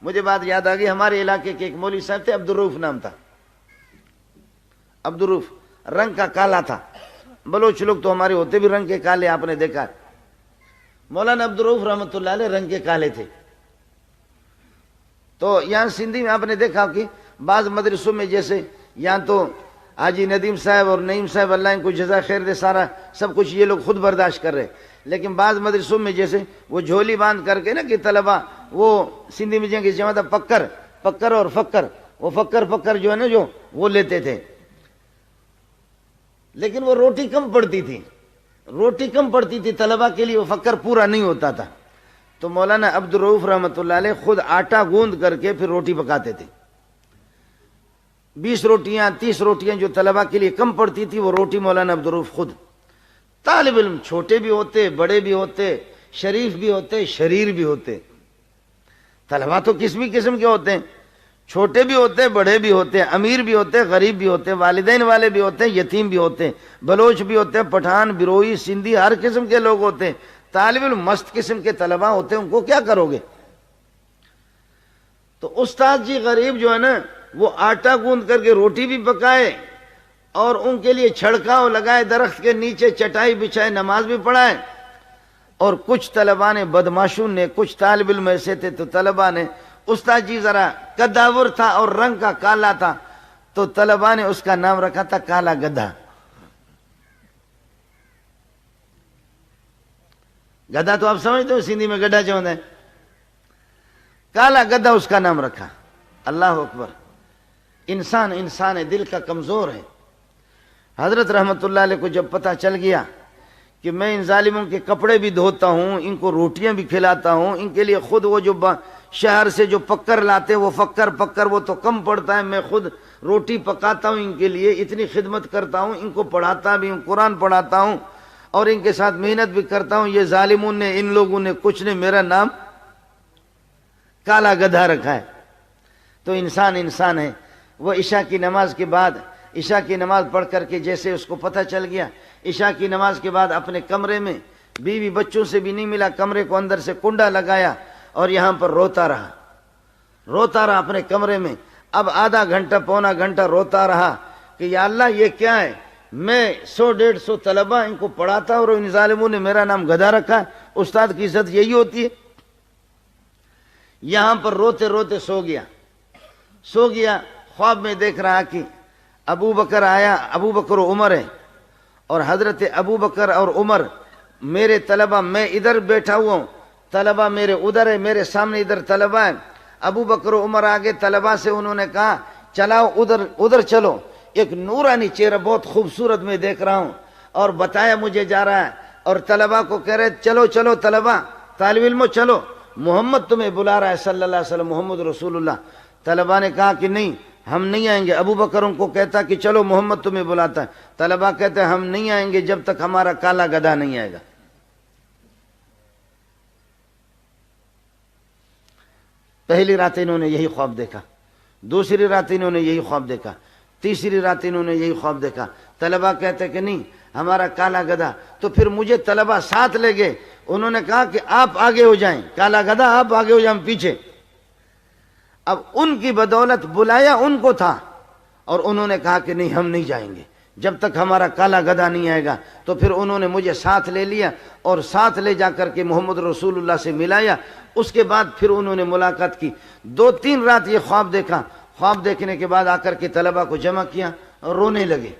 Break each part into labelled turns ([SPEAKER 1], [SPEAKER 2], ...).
[SPEAKER 1] مجھے بات یاد آ گئی، ہمارے علاقے کے ایک مولوی صاحب تھے، عبدالرؤف نام تھا، عبدالرؤف، رنگ کا کالا تھا، بلوچ لوگ تو ہمارے ہوتے بھی رنگ کے کالے، آپ نے دیکھا۔ مولانا عبدالرؤف رحمۃ اللہ علیہ رنگ کے کالے تھے۔ تو یہاں سندھی میں آپ نے دیکھا کہ بعض مدرسوں میں جیسے یہاں تو حاجی ندیم صاحب اور نعیم صاحب اللہ ان کو جزا خیر دے سارا سب کچھ یہ لوگ خود برداشت کر رہے، لیکن بعض مدرسوں میں جیسے وہ جھولی باندھ کر کے نا کہ طلبہ وہ سندھی میں جائیں گے جمع تھا پکر اور فکر، وہ فکر جو ہے نا جو وہ لیتے تھے، لیکن وہ روٹی کم پڑتی تھی طلبہ کے لیے، وہ فکر پورا نہیں ہوتا تھا۔ تو مولانا عبدالرؤف رحمۃ اللہ علیہ خود آٹا گوندھ کر کے پھر روٹی پکاتے تھے، 20 روٹیاں 30 روٹیاں جو طلبہ کے لیے کم پڑتی تھی، وہ روٹی مولانا عبدالرؤف خود۔ طالب علم چھوٹے بھی ہوتے، بڑے بھی ہوتے، شریف بھی ہوتے، شریر بھی ہوتے، طلبہ تو کس بھی قسم کے ہوتے ہیں، چھوٹے بھی ہوتے، بڑے بھی ہوتے، امیر بھی ہوتے، غریب بھی ہوتے، والدین والے بھی ہوتے، یتیم بھی ہوتے، بلوچ بھی ہوتے، پٹھان، بروئی، سندھی، ہر قسم کے لوگ ہوتے، طالب علم مست قسم کے طلبہ ہوتے، ان کو کیا کرو گے؟ تو استاد جی غریب جو ہے نا وہ آٹا گوندھ کر کے روٹی بھی پکائے اور ان کے لیے چھڑکاؤ لگائے، درخت کے نیچے چٹائی بچھائے، نماز بھی پڑھائے۔ اور کچھ طلبہ نے، بدماشوں نے، کچھ طالب علم ایسے تھے تو طلبہ نے، استاد جی ذرا قداور تھا اور رنگ کا کالا تھا، تو طلبہ نے اس کا نام رکھا تھا کالا گدھا۔ گدھا تو آپ سمجھتے ہو سندھی میں گڈھا جو ہے، کالا گدھا اس کا نام رکھا۔ اللہ اکبر، انسان ہے، دل کا کمزور ہے۔ حضرت رحمت اللہ علیہ کو جب پتہ چل گیا کہ میں ان ظالموں کے کپڑے بھی دھوتا ہوں، ان کو روٹیاں بھی کھلاتا ہوں، ان کے لیے خود وہ جو شہر سے جو پکر لاتے وہ پکر وہ تو کم پڑتا ہے، میں خود روٹی پکاتا ہوں ان کے لیے، اتنی خدمت کرتا ہوں، ان کو پڑھاتا بھی ہوں، قرآن پڑھاتا ہوں اور ان کے ساتھ محنت بھی کرتا ہوں، یہ ظالموں نے، ان لوگوں نے کچھ نے میرا نام کالا گدھا رکھا ہے۔ تو انسان ہے۔ وہ عشاء کی نماز کے بعد، عشاء کی نماز پڑھ کر کے جیسے اس کو پتہ چل گیا، عشاء کی نماز کے بعد اپنے کمرے میں، بیوی بچوں سے بھی نہیں ملا، کمرے کو اندر سے کنڈا لگایا اور یہاں پر روتا رہا اپنے کمرے میں۔ اب آدھا گھنٹہ پونا گھنٹہ روتا رہا کہ یا اللہ یہ کیا ہے، میں 100-150 طلبہ ان کو پڑھاتا اور ان ظالموں نے میرا نام گدھا رکھا ہے۔ استاد کی عزت یہی ہوتی ہے۔ یہاں پر روتے روتے سو گیا، خواب میں دیکھ رہا کہ ابو بکر آیا، ابو بکر و عمر ہے، اور حضرت ابو بکر اور عمر میرے طلبہ، میں ادھر بیٹھا ہوا ہوں، طلبہ میرے ادھر ہے، میرے سامنے ادھر طلبہ ہے۔ ابو بکر و عمر آگے طلبہ سے انہوں نے کہا چلاؤ ادھر چلو، ایک نورانی چہرہ بہت خوبصورت میں دیکھ رہا ہوں، اور بتایا مجھے جا رہا ہے، اور طلبہ کو کہہ رہے چلو طلبہ، طالب علموں چلو، محمد تمہیں بلا رہا ہے صلی اللہ علیہ وسلم، محمد رسول اللہ۔ طلبہ نے کہا کہ نہیں ہم نہیں آئیں گے۔ ابو بکر ان کو کہتا کہ چلو محمد تمہیں بلاتا ہے، طلبہ کہتے ہیں ہم نہیں آئیں گے جب تک ہمارا کالا گدھا نہیں آئے گا۔ پہلی رات انہوں نے یہی خواب دیکھا، دوسری رات انہوں نے یہی خواب دیکھا، تیسری رات انہوں نے یہی خواب دیکھا۔ طلبہ کہتے کہ نہیں ہمارا کالا گدھا، تو پھر مجھے طلبہ ساتھ لے گئے، انہوں نے کہا کہ آپ آگے ہو جائیں، کالا گدھا آپ آگے ہو جائیں، ہم پیچھے۔ اب ان کی بدولت بلایا ان کو تھا، اور انہوں نے کہا کہ نہیں ہم نہیں جائیں گے جب تک ہمارا کالا گدھا نہیں آئے گا۔ تو پھر انہوں نے مجھے ساتھ لے لیا اور ساتھ لے جا کر کے محمد رسول اللہ سے ملایا۔ اس کے بعد پھر انہوں نے ملاقات کی، 2-3 رات یہ خواب دیکھا۔ خواب دیکھنے کے بعد آ کر کے طلبہ کو جمع کیا اور رونے لگے،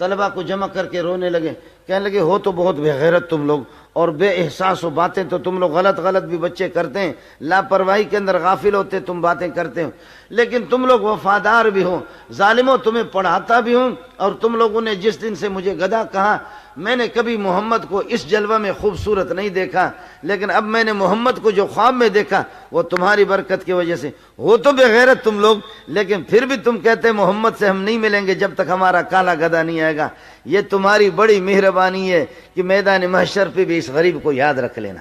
[SPEAKER 1] طلبہ کو جمع کر کے رونے لگے، کہنے لگے ہو تو بہت بے غیرت تم لوگ، اور بے احساس و باتیں تو تم لوگ غلط بھی بچے کرتے ہیں، لاپرواہی کے اندر غافل ہوتے تم باتیں کرتے ہو، لیکن تم لوگ وفادار بھی ہو، ظالموں تمہیں پڑھاتا بھی ہوں، اور تم لوگوں نے جس دن سے مجھے گدھا کہا، میں نے کبھی محمد کو اس جلوہ میں خوبصورت نہیں دیکھا، لیکن اب میں نے محمد کو جو خواب میں دیکھا وہ تمہاری برکت کی وجہ سے۔ ہو تو بے غیرت تم لوگ، لیکن پھر بھی تم کہتے محمد سے ہم نہیں ملیں گے جب تک ہمارا کالا گدھا نہیں آئے گا۔ یہ تمہاری بڑی مہربانی ہے کہ میدان محشر پہ بھی اس غریب کو یاد رکھ لینا۔